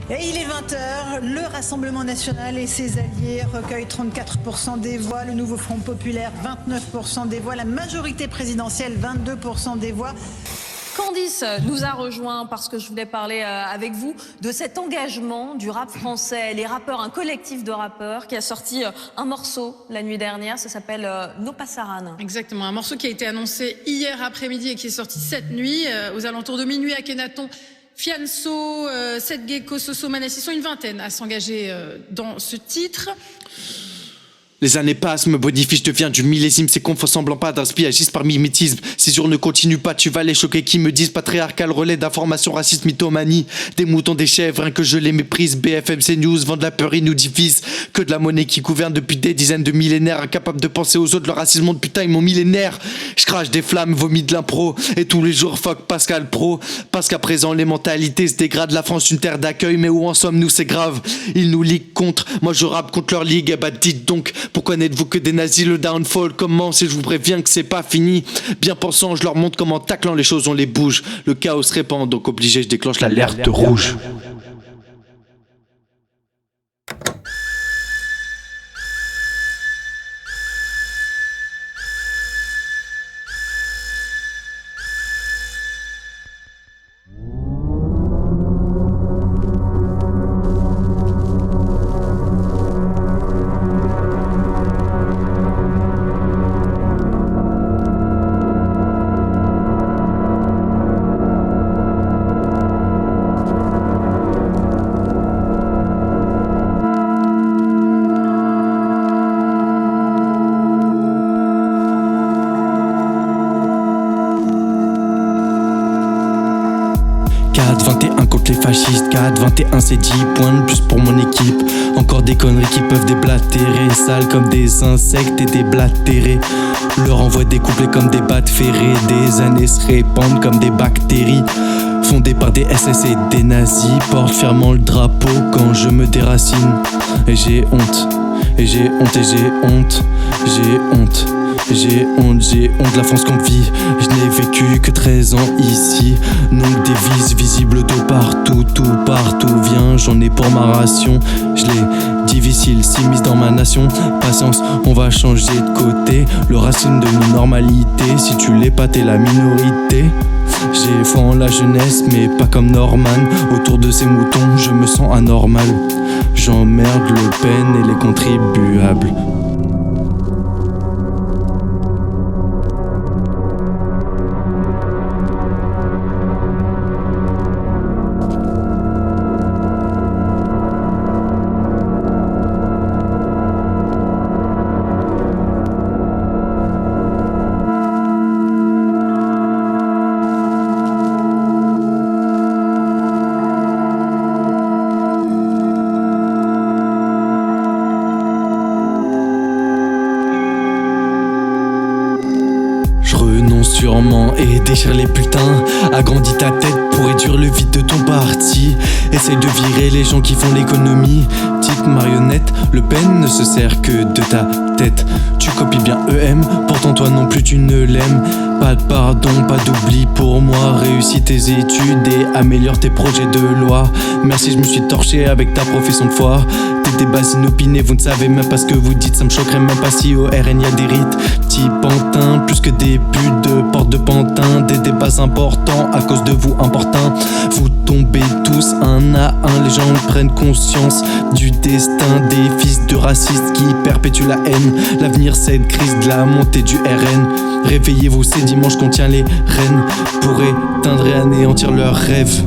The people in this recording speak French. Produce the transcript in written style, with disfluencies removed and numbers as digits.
Et il est 20h, le Rassemblement national et ses alliés recueillent 34% des voix, le nouveau Front populaire 29% des voix, la majorité présidentielle 22% des voix. Candice nous a rejoint parce que je voulais parler avec vous de cet engagement du rap français. Les rappeurs, un collectif de rappeurs qui a sorti un morceau la nuit dernière, ça s'appelle No Pasaran. Exactement, un morceau qui a été annoncé hier après-midi et qui est sorti cette nuit, aux alentours de minuit à Kenaton. Fianso, Seth Gecko, Soso Manes, ils sont une vingtaine à s'engager dans ce titre. Les années passent, me bonifie, je deviens du millésime. Ces confs semblant pas d'inspi agissent par mimétisme. Ces jours ne continuent pas, tu vas les choquer. Qui me disent patriarcal, relais d'informations racistes, mythomanie. Des moutons, des chèvres, rien que je les méprise. BFM, CNews, vendent la peur, ils nous divisent. Que de la monnaie qui gouverne depuis des dizaines de millénaires. Incapable de penser aux autres, le racisme de putain, ils m'ont millénaire. Je crache des flammes, vomis de l'impro. Et tous les jours, fuck Pascal Pro. Parce qu'à présent, les mentalités se dégradent. La France, une terre d'accueil, mais où en sommes-nous, c'est grave. Ils nous liguent contre, moi je rappe contre leur ligue. Eh bah dites donc, pourquoi n'êtes-vous que des nazis? Le downfall commence et je vous préviens que c'est pas fini. Bien pensant, je leur montre comment taclant les choses on les bouge. Le chaos se répand, donc obligé je déclenche l'alerte rouge. CAD 21 contre les fascistes, CAD 21 c'est 10 points de plus pour mon équipe. Encore des conneries qui peuvent déblatérer, sales comme des insectes et déblatérés. Leur envoie des couplets comme des battes ferrées, des années se répandent comme des bactéries. Fondés par des SS et des nazis, portent fièrement le drapeau quand je me déracine. Et j'ai honte, et j'ai honte, et j'ai honte, j'ai honte. J'ai honte de la France qu'on vit. Je n'ai vécu que 13 ans ici. Donc des vices visibles de partout, tout partout vient. J'en ai pour ma ration. Je l'ai difficile, s'immisce dans ma nation. Patience, on va changer de côté. Le racine de une normalité. Si tu l'es pas, t'es la minorité. J'ai foi en la jeunesse, mais pas comme Norman. Autour de ces moutons, je me sens anormal. J'emmerde Le Pen et les contribuables. Sûrement et déchire les putains. Agrandis ta tête pour réduire le vide de ton parti. Essaye de virer les gens qui font l'économie. Petite marionnette, Le Pen ne se sert que de ta tête. Tu copies bien EM, pourtant toi non plus tu ne l'aimes. Pas de pardon, pas d'oubli pour moi. Réussis tes études et améliore tes projets de loi. Merci, je me suis torché avec ta profession de foi. Des débats inopinés, vous ne savez même pas ce que vous dites. Ça me choquerait même pas si au RN y'a des rites. Petit pantin, plus que des putes de porte de pantin. Des débats importants à cause de vous importuns. Vous tombez tous un à un, les gens prennent conscience du destin des fils de racistes qui perpétuent la haine. L'avenir c'est une crise de la montée du RN. Réveillez-vous, c'est dimanche qu'on tient les rênes pour éteindre et anéantir leurs rêves.